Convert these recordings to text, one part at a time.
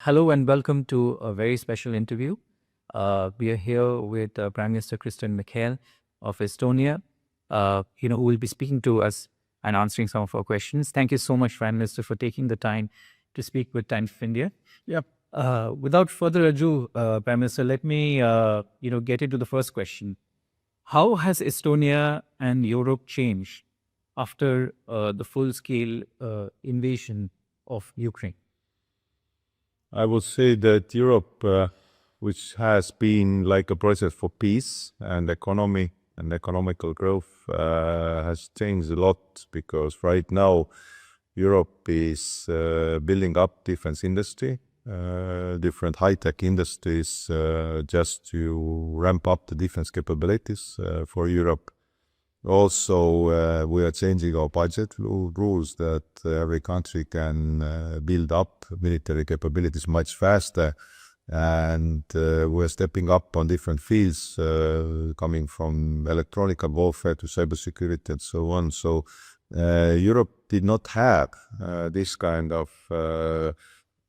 Hello and welcome to a very special interview. We are here with Prime Minister Kristen Michal of Estonia, who will be speaking to us and answering some of our questions. Thank you so much, Prime Minister, for taking the time to speak with Times of India. Yeah. Without further ado, Prime Minister, let me, get into the first question. How has Estonia and Europe changed after the full-scale invasion of Ukraine? I would say that Europe, which has been like a process for peace and economy and economical growth, has changed a lot because right now Europe is building up defense industry, different high-tech industries, just to ramp up the defense capabilities for Europe. Also, we are changing our budget rules that every country can build up military capabilities much faster. And we're stepping up on different fields, coming from electronic warfare to cybersecurity and so on. So Europe did not have this kind of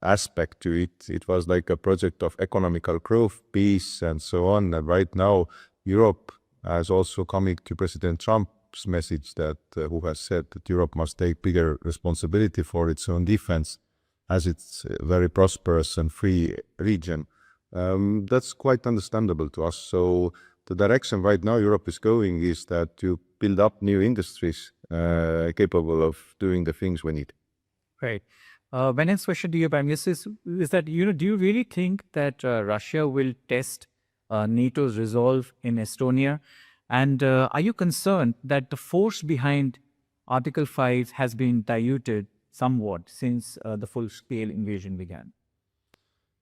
aspect to it. It was like a project of economical growth, peace, and so on. And right now, Europe as also coming to President Trump's message that who has said that Europe must take bigger responsibility for its own defense as it's a very prosperous and free region. That's quite understandable to us. So the direction right now Europe is going is that to build up new industries capable of doing the things we need. Right. My next question to you, Prime Minister, is that, do you really think that Russia will test NATO's resolve in Estonia? And are you concerned that the force behind Article 5 has been diluted somewhat since the full-scale invasion began?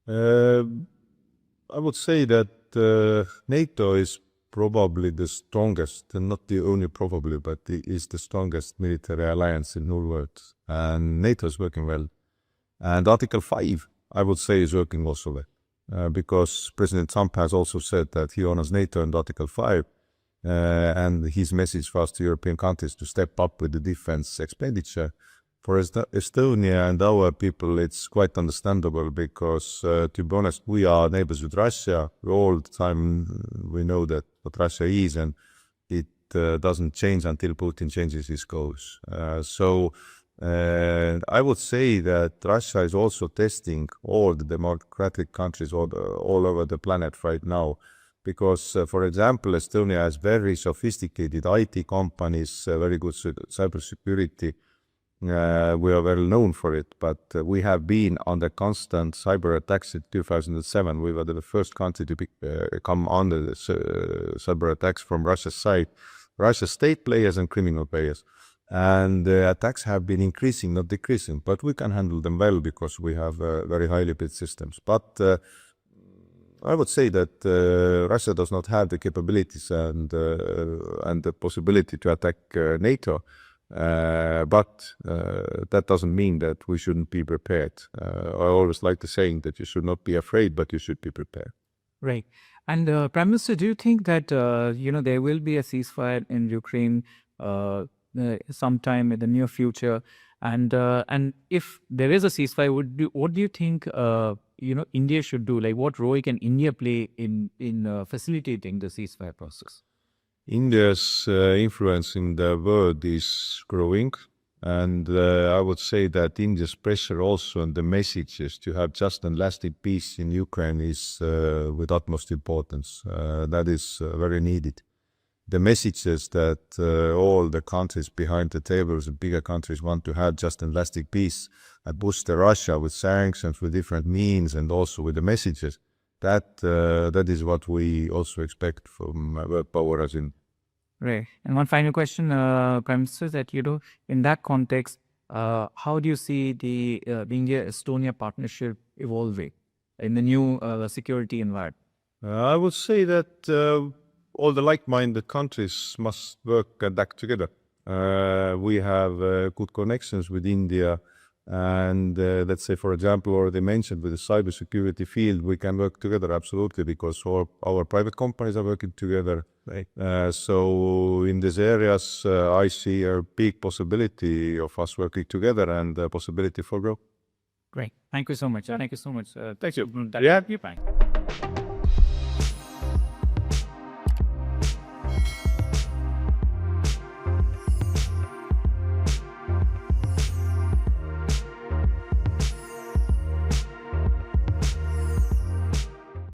I would say that NATO is probably the strongest, and not the only probably, but it is the strongest military alliance in the whole world. And NATO is working well. And Article 5, I would say, is working also well. Because President Trump has also said that he honors NATO and Article 5, and his message for us to European countries to step up with the defense expenditure. For Estonia and our people, it's quite understandable because, to be honest, we are neighbors with Russia. All the time we know that what Russia is, and it doesn't change until Putin changes his goals. I would say that Russia is also testing all the democratic countries all over the planet right now. Because, for example, Estonia has very sophisticated IT companies, very good cybersecurity. We are well known for it, but we have been under constant cyber attacks in 2007. We were the first country to come under the cyber attacks from Russia's side, Russia's state players and criminal players. And the attacks have been increasing, not decreasing, but we can handle them well because we have very highly built systems. But I would say that Russia does not have the capabilities and the possibility to attack NATO. But that doesn't mean that we shouldn't be prepared. I always like the saying that you should not be afraid, but you should be prepared. Right. And Prime Minister, do you think that there will be a ceasefire in Ukraine sometime in the near future? And if there is a ceasefire, what do you think India should do? Like, what role can India play in facilitating the ceasefire process? India's influence in the world is growing, and I would say that India's pressure also on the messages to have just and lasting peace in Ukraine is with utmost importance. That is very needed. The messages that all the countries behind the tables, the bigger countries, want to have just and lasting peace and boost Russia with sanctions, with different means, and also with the messages. That is what we also expect from world power as in. Right. And one final question, Prime Minister, that, in that context, how do you see the India-Estonia partnership evolving in the new security environment? I would say that all the like-minded countries must work and act together. We have good connections with India. And let's say, for example, already mentioned with the cybersecurity field, we can work together absolutely because our private companies are working together. Right. So in these areas, I see a big possibility of us working together and a possibility for growth. Great. Thank you so much. Thank you so much. Thank you. That- Yeah. Bye.